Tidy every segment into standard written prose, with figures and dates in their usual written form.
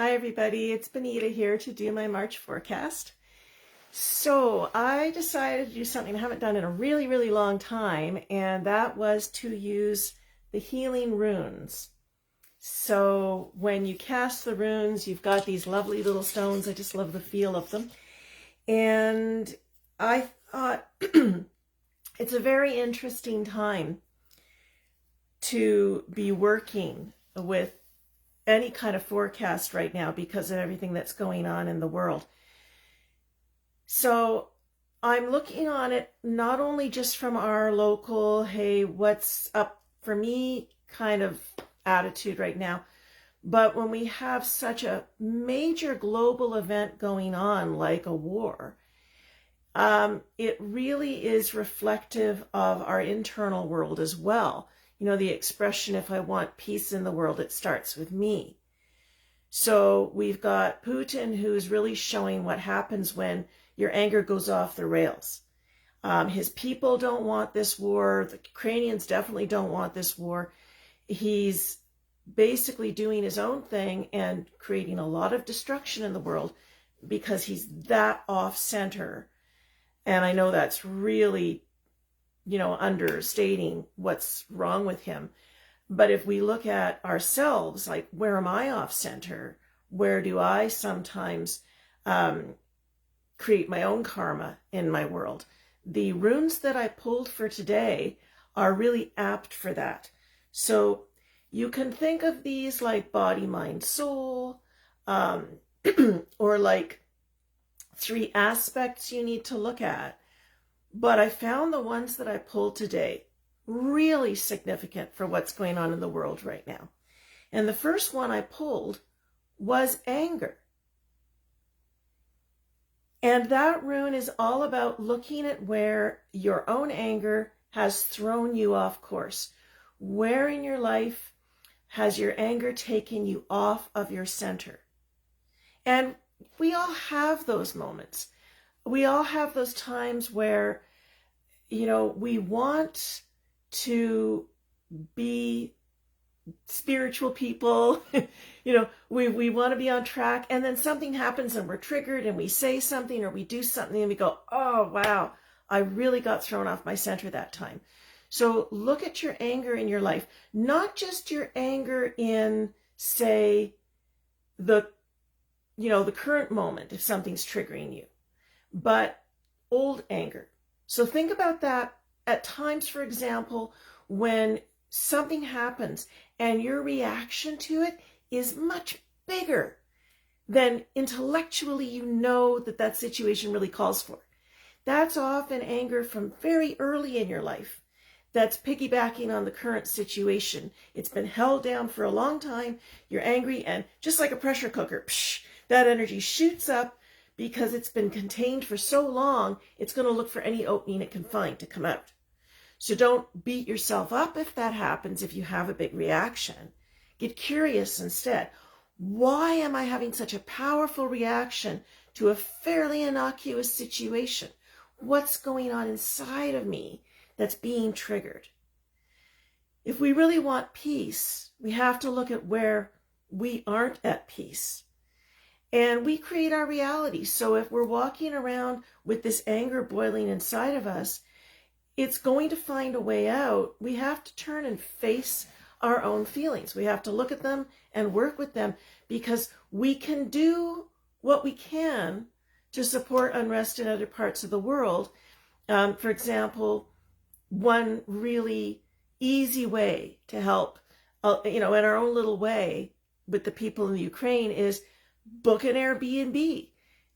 Hi everybody, it's Benita here to do my March forecast. So I decided to do something I haven't done in a really long time, and that was to use the healing runes. So when you cast the runes, you've got these lovely little stones. I just love the feel of them. And I thought it's a very interesting time to be working with any kind of forecast right now because of everything that's going on in the world. So I'm looking on it not only just from our local, hey, what's up for me kind of attitude right now, but when we have such a major global event going on like a war, it really is reflective of our internal world as well. You know, the expression, if I want peace in the world, it starts with me. So we've got Putin, who's really showing what happens when your anger goes off the rails. His people don't want this war. The Ukrainians definitely don't want this war. He's basically doing his own thing and creating a lot of destruction in the world because he's that off center. And I know that's really, understating what's wrong with him. But if we look at ourselves, like, where am I off center? Where do I sometimes create my own karma in my world? The runes that I pulled for today are really apt for that. So you can think of these like body, mind, soul, or like 3 aspects you need to look at. But I found the ones that I pulled today really significant for what's going on in the world right now. And the first one I pulled was anger. And that rune is all about looking at where your own anger has thrown you off course. Where in your life has your anger taken you off of your center? And we all have those moments. We all have those times where, we want to be spiritual people, we want to be on track, and then something happens and we're triggered and we say something or we do something and we go, oh, wow, I really got thrown off my center that time. So look at your anger in your life, not just your anger in, say, the current moment, if something's triggering you, but old anger. So think about that at times, for example, when something happens and your reaction to it is much bigger than intellectually you know that situation really calls for. That's often anger from very early in your life that's piggybacking on the current situation. It's been held down for a long time. You're angry, and just like a pressure cooker, that energy shoots up because it's been contained for so long, it's going to look for any opening it can find to come out. So don't beat yourself up if that happens, if you have a big reaction. Get curious instead. Why am I having such a powerful reaction to a fairly innocuous situation? What's going on inside of me that's being triggered? If we really want peace, we have to look at where we aren't at peace. And we create our reality. So if we're walking around with this anger boiling inside of us, it's going to find a way out. We have to turn and face our own feelings. We have to look at them and work with them, because we can do what we can to support unrest in other parts of the world. For example, one really easy way to help, in our own little way with the people in the Ukraine is book an Airbnb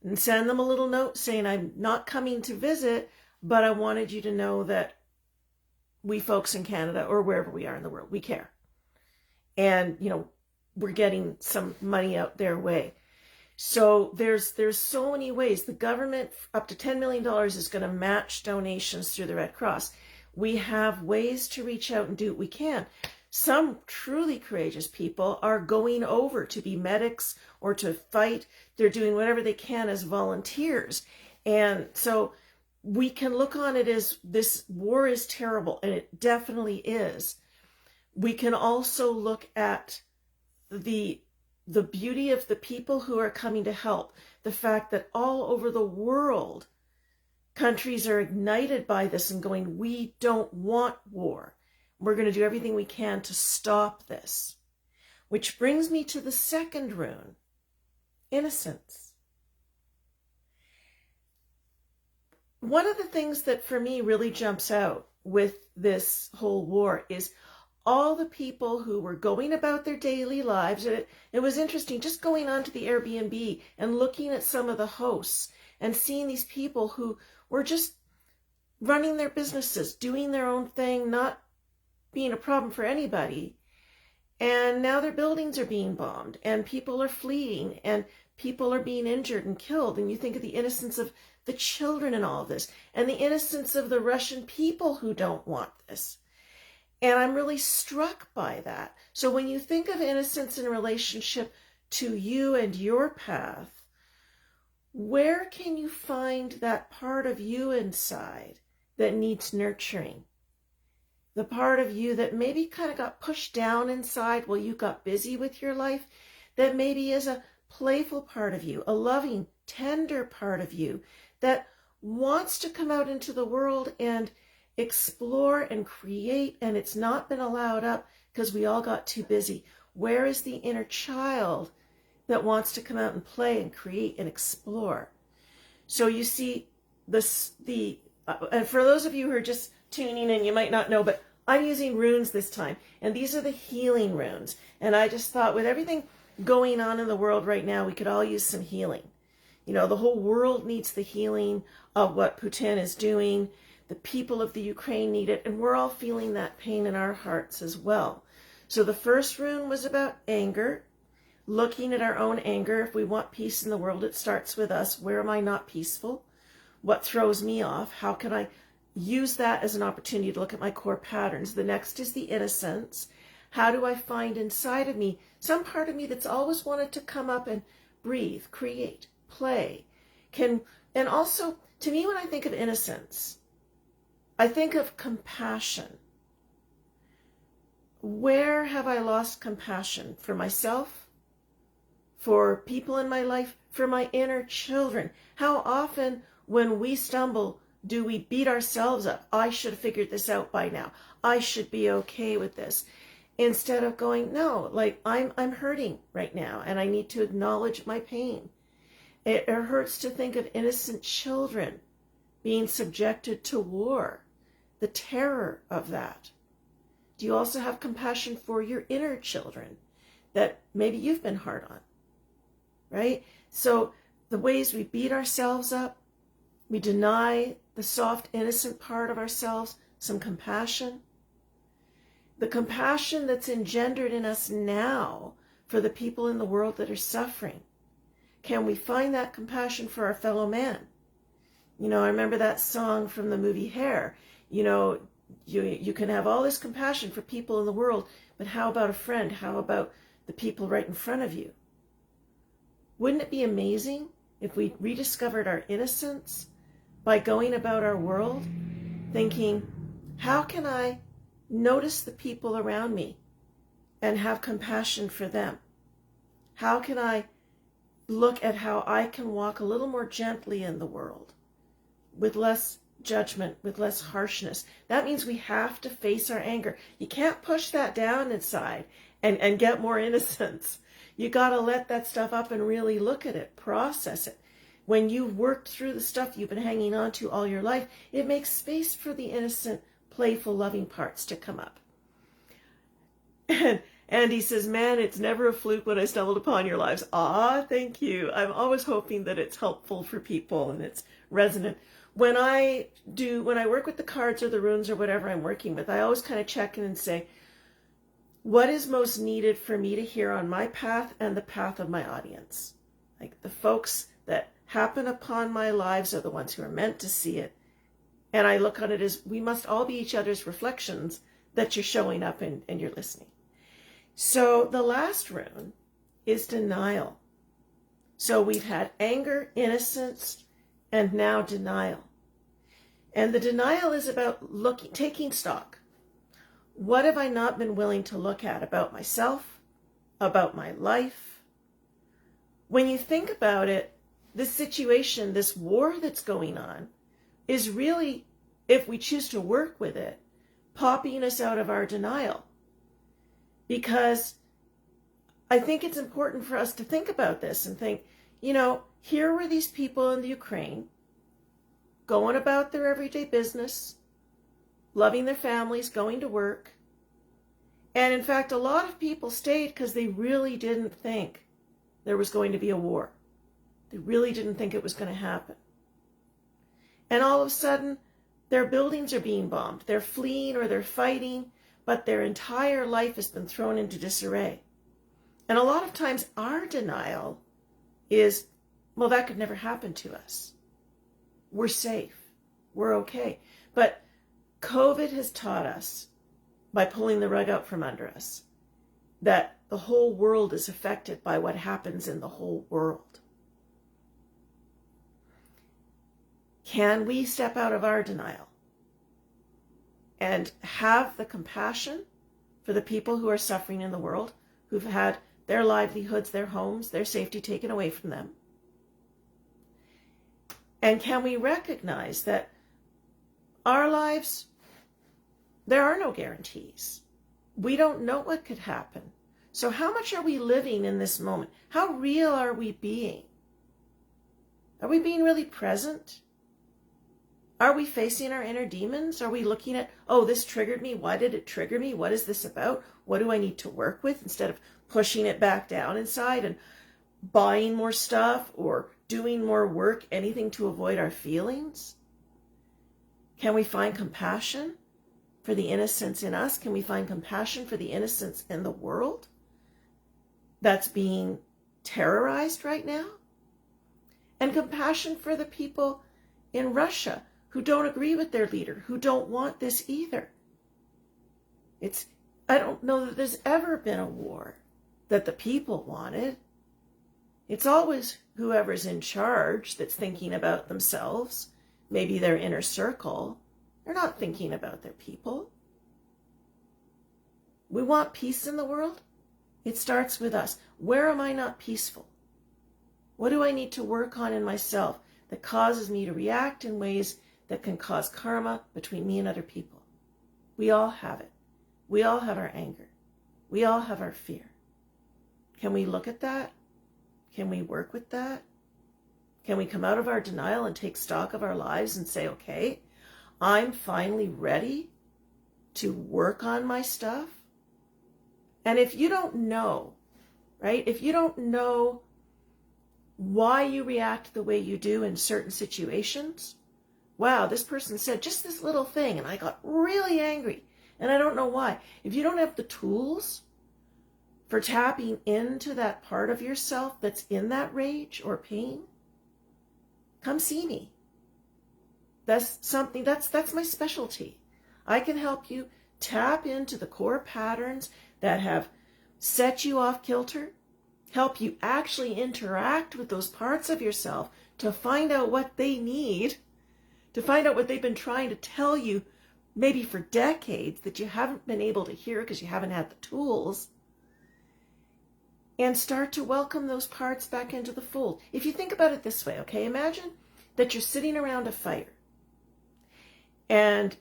and send them a little note saying, I'm not coming to visit, but I wanted you to know that we folks in Canada or wherever we are in the world, we care. And, we're getting some money out their way. So there's so many ways. The government, up to $10 million, is going to match donations through the Red Cross. We have ways to reach out and do what we can. Some truly courageous people are going over to be medics or to fight. They're doing whatever they can as volunteers. And so we can look on it as this war is terrible, and it definitely is. We can also look at the the beauty of the people who are coming to help, the fact that all over the world, countries are ignited by this and going, we don't want war. We're going to do everything we can to stop this. Which brings me to the second rune, innocence. One of the things that for me really jumps out with this whole war is all the people who were going about their daily lives. It was interesting just going on to the Airbnb and looking at some of the hosts and seeing these people who were just running their businesses, doing their own thing, not being a problem for anybody. And now their buildings are being bombed and people are fleeing and people are being injured and killed. And you think of the innocence of the children in all of this and the innocence of the Russian people who don't want this. And I'm really struck by that. So when you think of innocence in relationship to you and your path, where can you find that part of you inside that needs nurturing? The part of you that maybe kind of got pushed down inside while you got busy with your life, that maybe is a playful part of you, a loving, tender part of you that wants to come out into the world and explore and create, and it's not been allowed up because we all got too busy. Where is the inner child that wants to come out and play and create and explore? So you see and for those of you who are just tuning in, you might not know, but I'm using runes this time, and these are the healing runes. And I just thought with everything going on in the world right now, we could all use some healing. You know, the whole world needs the healing of what Putin is doing. The people of the Ukraine need it, and we're all feeling that pain in our hearts as well. So the first rune was about anger, looking at our own anger. If we want peace in the world, it starts with us. Where am I not peaceful? What throws me off? How can I use that as an opportunity to look at my core patterns? The next is the innocence. How do I find inside of me some part of me that's always wanted to come up and breathe, create, play? And also, to me, when I think of innocence, I think of compassion. Where have I lost compassion? For myself? For people in my life? For my inner children? How often when we stumble do we beat ourselves up? I should have figured this out by now. I should be okay with this. Instead of going, no, like I'm hurting right now and I need to acknowledge my pain. It hurts to think of innocent children being subjected to war. The terror of that. Do you also have compassion for your inner children that maybe you've been hard on, right? So the ways we beat ourselves up, we deny the soft, innocent part of ourselves some compassion. The compassion that's engendered in us now for the people in the world that are suffering. Can we find that compassion for our fellow man? You know, I remember that song from the movie Hair. You know, you can have all this compassion for people in the world, but how about a friend? How about the people right in front of you? Wouldn't it be amazing if we rediscovered our innocence by going about our world thinking, how can I notice the people around me and have compassion for them? How can I look at how I can walk a little more gently in the world with less judgment, with less harshness? That means we have to face our anger. You can't push that down inside and get more innocence. You got to let that stuff up and really look at it, process it. When you've worked through the stuff you've been hanging on to all your life, it makes space for the innocent, playful, loving parts to come up. And he says, man, it's never a fluke when I stumbled upon your lives. Ah, thank you. I'm always hoping that it's helpful for people and it's resonant. When I work with the cards or the runes or whatever I'm working with, I always kind of check in and say, what is most needed for me to hear on my path and the path of my audience? Like the folks that happen upon my lives are the ones who are meant to see it. And I look on it as we must all be each other's reflections that you're showing up and you're listening. So the last rune is denial. So we've had anger, innocence, and now denial. And the denial is about taking stock. What have I not been willing to look at about myself, about my life, when you think about it, this situation, this war that's going on, is really, if we choose to work with it, popping us out of our denial. Because I think it's important for us to think about this and think, here were these people in the Ukraine going about their everyday business, loving their families, going to work. And in fact, a lot of people stayed because they really didn't think there was going to be a war. They really didn't think it was going to happen. And all of a sudden, their buildings are being bombed. They're fleeing or they're fighting, but their entire life has been thrown into disarray. And a lot of times our denial is, well, that could never happen to us. We're safe. We're okay. But COVID has taught us, by pulling the rug out from under us, that the whole world is affected by what happens in the whole world. Can we step out of our denial and have the compassion for the people who are suffering in the world, who've had their livelihoods, their homes, their safety taken away from them? And can we recognize that our lives, there are no guarantees. We don't know what could happen. So how much are we living in this moment? How real are we being? Are we being really present? Are we facing our inner demons? Are we looking at, oh, this triggered me. Why did it trigger me? What is this about? What do I need to work with? Instead of pushing it back down inside and buying more stuff or doing more work, anything to avoid our feelings? Can we find compassion for the innocence in us? Can we find compassion for the innocence in the world that's being terrorized right now? And compassion for the people in Russia who don't agree with their leader, who don't want this either. I don't know that there's ever been a war that the people wanted. It's always whoever's in charge that's thinking about themselves, maybe their inner circle. They're not thinking about their people. We want peace in the world. It starts with us. Where am I not peaceful? What do I need to work on in myself that causes me to react in ways that can cause karma between me and other people? We all have it. We all have our anger. We all have our fear. Can we look at that? Can we work with that? Can we come out of our denial and take stock of our lives and say, okay, I'm finally ready to work on my stuff? And if you don't know, right? If you don't know why you react the way you do in certain situations, wow, this person said just this little thing and I got really angry and I don't know why. If you don't have the tools for tapping into that part of yourself that's in that rage or pain, come see me. That's my specialty. I can help you tap into the core patterns that have set you off kilter, help you actually interact with those parts of yourself to find out what they need, to find out what they've been trying to tell you maybe for decades that you haven't been able to hear because you haven't had the tools, and start to welcome those parts back into the fold. If you think about it this way, okay, imagine that you're sitting around a fire and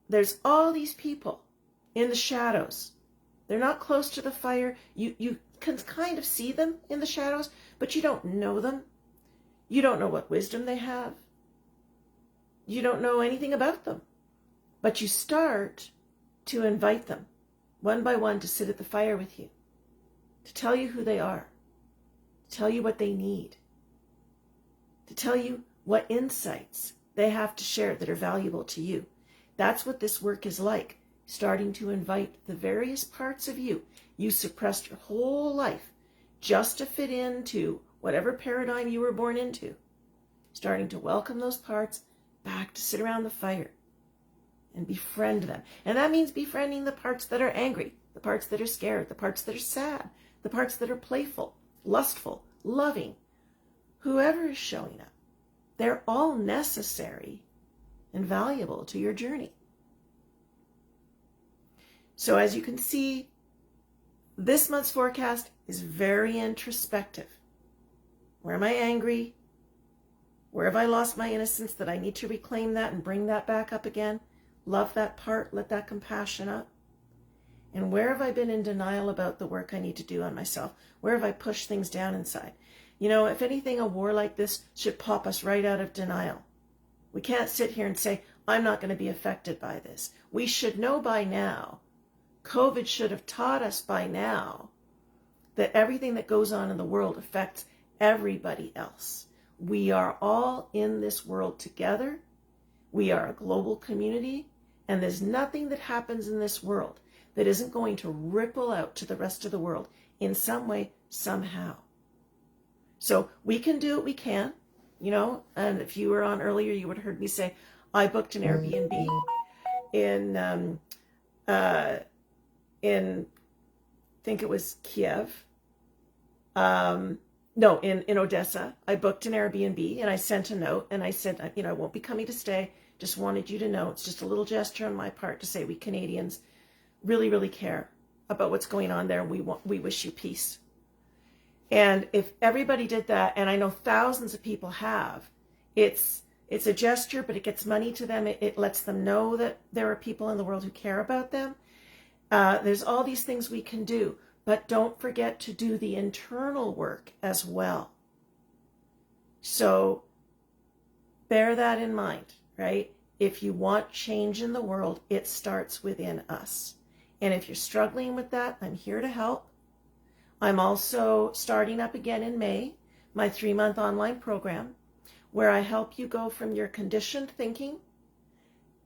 there's all these people in the shadows. They're not close to the fire. You can kind of see them in the shadows, but you don't know them. You don't know what wisdom they have. You don't know anything about them. But you start to invite them one by one to sit at the fire with you, to tell you who they are, to tell you what they need, to tell you what insights they have to share that are valuable to you. That's what this work is like, starting to invite the various parts of you suppressed your whole life just to fit into whatever paradigm you were born into, starting to welcome those parts back to sit around the fire and befriend them. And that means befriending the parts that are angry, the parts that are scared, the parts that are sad, the parts that are playful, lustful, loving, whoever is showing up. They're all necessary and valuable to your journey. So as you can see, this month's forecast is very introspective. Where am I angry? Where have I lost my innocence that I need to reclaim that and bring that back up again? Love that part, let that compassion up. And where have I been in denial about the work I need to do on myself? Where have I pushed things down inside? You know, if anything, a war like this should pop us right out of denial. We can't sit here and say, I'm not going to be affected by this. We should know by now. COVID should have taught us by now that everything that goes on in the world affects everybody else. We are all in this world together. We are a global community, and there's nothing that happens in this world that isn't going to ripple out to the rest of the world in some way, somehow. So we can do what we can, you know, and if you were on earlier, you would have heard me say, I booked an Airbnb in I think it was Kiev. No, in Odessa. I booked an Airbnb and I sent a note and I said, you know, I won't be coming to stay. Just wanted you to know. It's just a little gesture on my part to say we Canadians really, really care about what's going on there. We wish you peace. And if everybody did that, and I know thousands of people have, it's a gesture, but it gets money to them. It lets them know that there are people in the world who care about them. There's all these things we can do, but don't forget to do the internal work as well. So bear that in mind, right? If you want change in the world, it starts within us. And if you're struggling with that, I'm here to help. I'm also starting up again in May, my 3-month online program, where I help you go from your conditioned thinking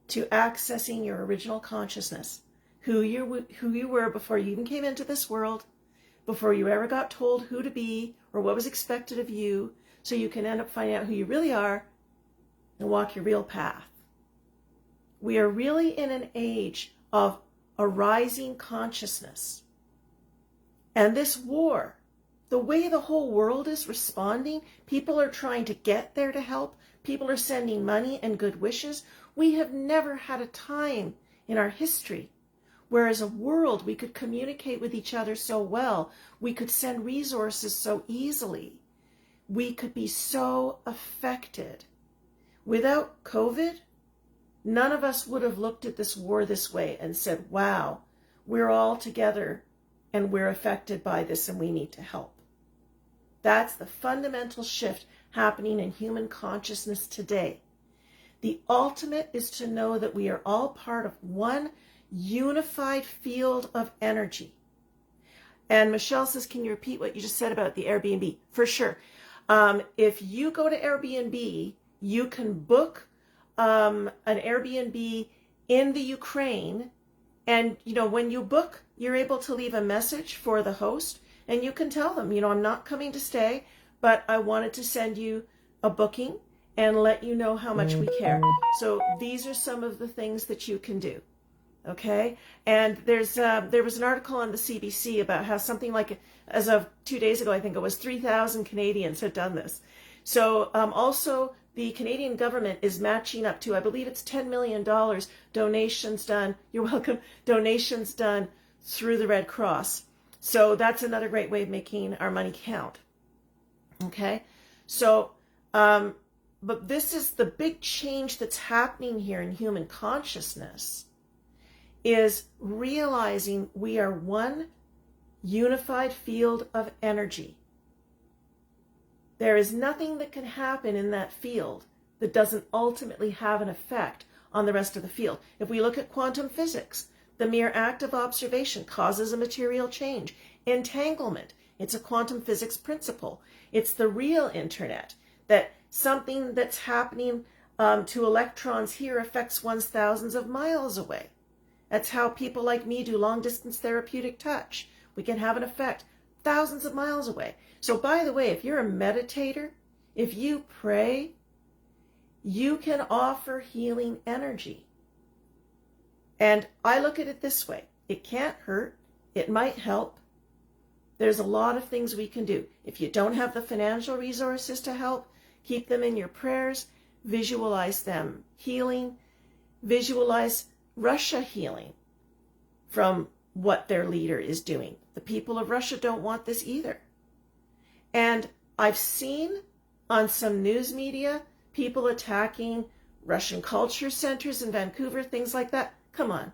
to accessing your original consciousness, who you were before you even came into this world, before you ever got told who to be or what was expected of you, so you can end up finding out who you really are and walk your real path. We are really in an age of a rising consciousness. And this war, the way the whole world is responding, people are trying to get there to help. People are sending money and good wishes. We have never had a time in our history where as a world we could communicate with each other so well. We could send resources so easily. We could be so affected. Without COVID, none of us would have looked at this war this way and said, wow, we're all together and we're affected by this and we need to help. That's the fundamental shift happening in human consciousness today. The ultimate is to know that we are all part of one unified field of energy. And Michelle says, can you repeat what you just said about the Airbnb? For sure. If you go to Airbnb, you can book an Airbnb in the Ukraine. And, you know, when you book, you're able to leave a message for the host and you can tell them, you know, I'm not coming to stay, but I wanted to send you a booking and let you know how much we care. So these are some of the things that you can do. Okay. And there was an article on the CBC about how something like, as of 2 days ago, I think it was 3,000 Canadians had done this. So also the Canadian government is matching up to, I believe it's $10 million donations done. You're welcome. Donations done through the Red Cross. So that's another great way of making our money count. Okay. So, but this is the big change that's happening here in human consciousness, is realizing we are one unified field of energy. There is nothing that can happen in that field that doesn't ultimately have an effect on the rest of the field. If we look at quantum physics, the mere act of observation causes a material change. Entanglement, it's a quantum physics principle. It's the real internet, that something that's happening to electrons here affects ones thousands of miles away. That's how people like me do long-distance therapeutic touch. We can have an effect thousands of miles away. So by the way, if you're a meditator, if you pray, you can offer healing energy. And I look at it this way. It can't hurt. It might help. There's a lot of things we can do. If you don't have the financial resources to help, keep them in your prayers. Visualize them healing. Visualize Russia healing from what their leader is doing. The people of Russia don't want this either. And I've seen on some news media people attacking Russian culture centers in Vancouver, things like that. Come on.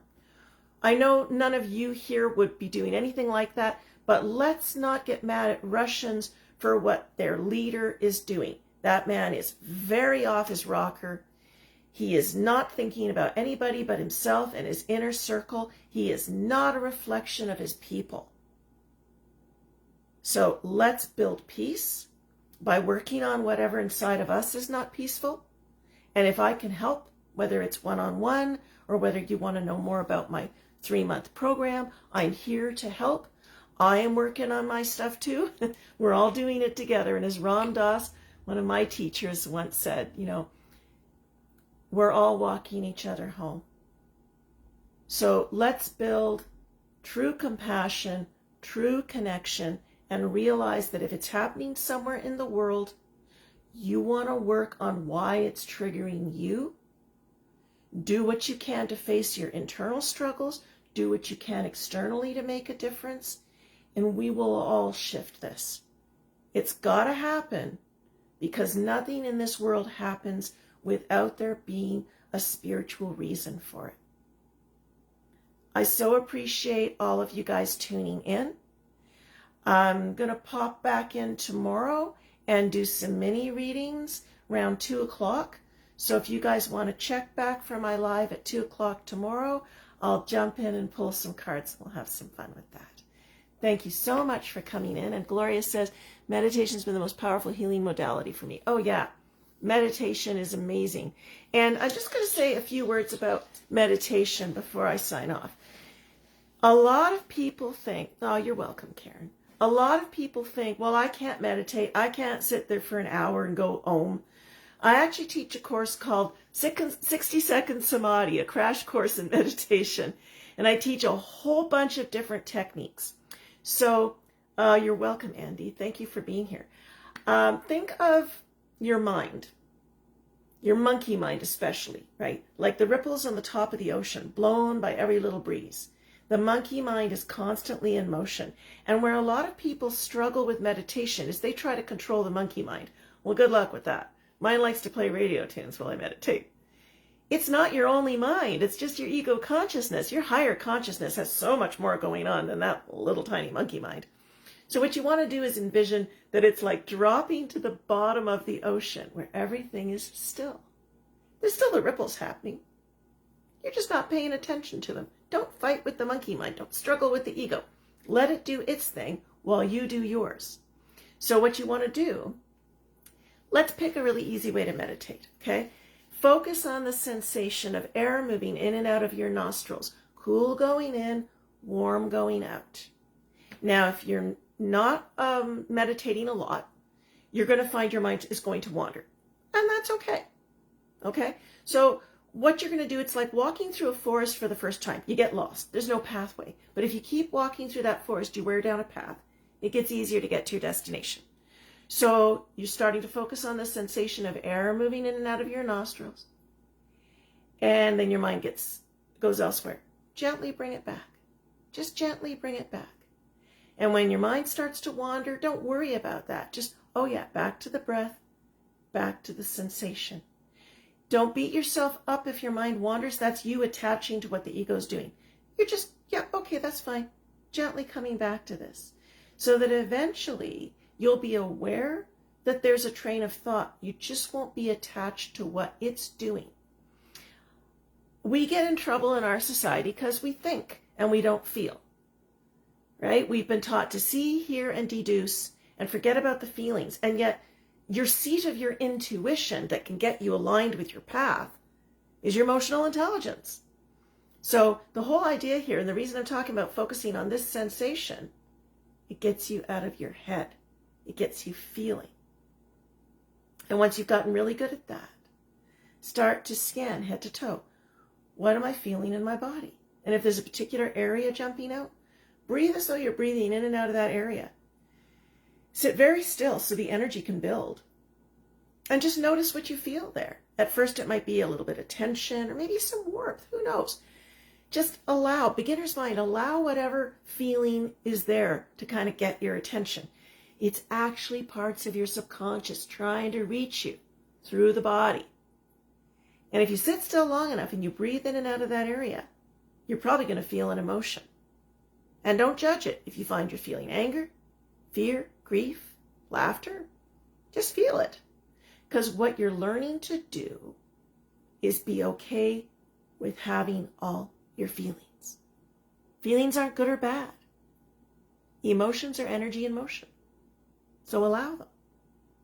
I know none of you here would be doing anything like that, but let's not get mad at Russians for what their leader is doing. That man is very off his rocker. He is not thinking about anybody but himself and his inner circle. He is not a reflection of his people. So let's build peace by working on whatever inside of us is not peaceful. And if I can help, whether it's one-on-one or whether you want to know more about my 3-month program, I'm here to help. I am working on my stuff too. We're all doing it together. And as Ram Dass, one of my teachers, once said, we're all walking each other home. So let's build true compassion, true connection, and realize that if it's happening somewhere in the world, you want to work on why it's triggering you. Do what you can to face your internal struggles. Do what you can externally to make a difference. And we will all shift this. It's got to happen because nothing in this world happens without there being a spiritual reason for it. I so appreciate all of you guys tuning in. I'm going to pop back in tomorrow and do some mini readings around 2 o'clock. So if you guys want to check back for my live at 2 o'clock tomorrow, I'll jump in and pull some cards. We'll have some fun with that. Thank you so much for coming in. And Gloria says, meditation's been the most powerful healing modality for me. Oh yeah, meditation is amazing. And I'm just going to say a few words about meditation before I sign off. A lot of people think, oh, you're welcome, Karen. A lot of people think, well, I can't meditate. I can't sit there for an hour and go home. I actually teach a course called 60-Second Samadhi, a crash course in meditation. And I teach a whole bunch of different techniques. So you're welcome, Andy. Thank you for being here. Think of your mind, your monkey mind especially, right? Like the ripples on the top of the ocean, blown by every little breeze. The monkey mind is constantly in motion. And where a lot of people struggle with meditation is they try to control the monkey mind. Well, good luck with that. Mine likes to play radio tunes while I meditate. It's not your only mind. It's just your ego consciousness. Your higher consciousness has so much more going on than that little tiny monkey mind. So what you want to do is envision that it's like dropping to the bottom of the ocean where everything is still. There's still the ripples happening. You're just not paying attention to them. Don't fight with the monkey mind. Don't struggle with the ego. Let it do its thing while you do yours. So what you want to do, let's pick a really easy way to meditate, okay? Focus on the sensation of air moving in and out of your nostrils. Cool going in, warm going out. Now, if you're not meditating a lot, you're going to find your mind is going to wander. And that's okay. Okay? So what you're going to do, it's like walking through a forest for the first time. You get lost. There's no pathway. But if you keep walking through that forest, you wear down a path. It gets easier to get to your destination. So you're starting to focus on the sensation of air moving in and out of your nostrils. And then your mind goes elsewhere. Gently bring it back. Just gently bring it back. And when your mind starts to wander, don't worry about that. Just, oh yeah, back to the breath, back to the sensation. Don't beat yourself up if your mind wanders. That's you attaching to what the ego is doing. You're just, yeah, okay, that's fine. Gently coming back to this. So that eventually you'll be aware that there's a train of thought. You just won't be attached to what it's doing. We get in trouble in our society because we think and we don't feel. Right? We've been taught to see, hear, and deduce and forget about the feelings. And yet your seat of your intuition that can get you aligned with your path is your emotional intelligence. So the whole idea here, and the reason I'm talking about focusing on this sensation, it gets you out of your head. It gets you feeling. And once you've gotten really good at that, start to scan head to toe. What am I feeling in my body? And if there's a particular area jumping out, breathe as though you're breathing in and out of that area. Sit very still so the energy can build. And just notice what you feel there. At first it might be a little bit of tension or maybe some warmth. Who knows? Just allow, beginner's mind, allow whatever feeling is there to kind of get your attention. It's actually parts of your subconscious trying to reach you through the body. And if you sit still long enough and you breathe in and out of that area, you're probably going to feel an emotion. And don't judge it if you find you're feeling anger, fear, grief, laughter. Just feel it. Because what you're learning to do is be okay with having all your feelings. Feelings aren't good or bad. Emotions are energy in motion. So allow them.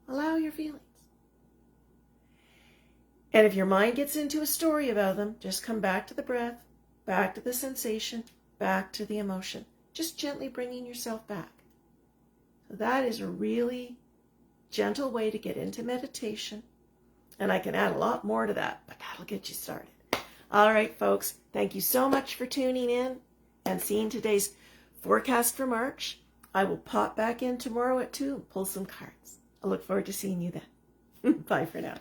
Allow your feelings. And if your mind gets into a story about them, just come back to the breath, back to the sensation, back to the emotion. Just gently bringing yourself back. So that is a really gentle way to get into meditation. And I can add a lot more to that, but that'll get you started. All right, folks, thank you so much for tuning in and seeing today's forecast for March. I will pop back in tomorrow at 2 and pull some cards. I look forward to seeing you then. Bye for now.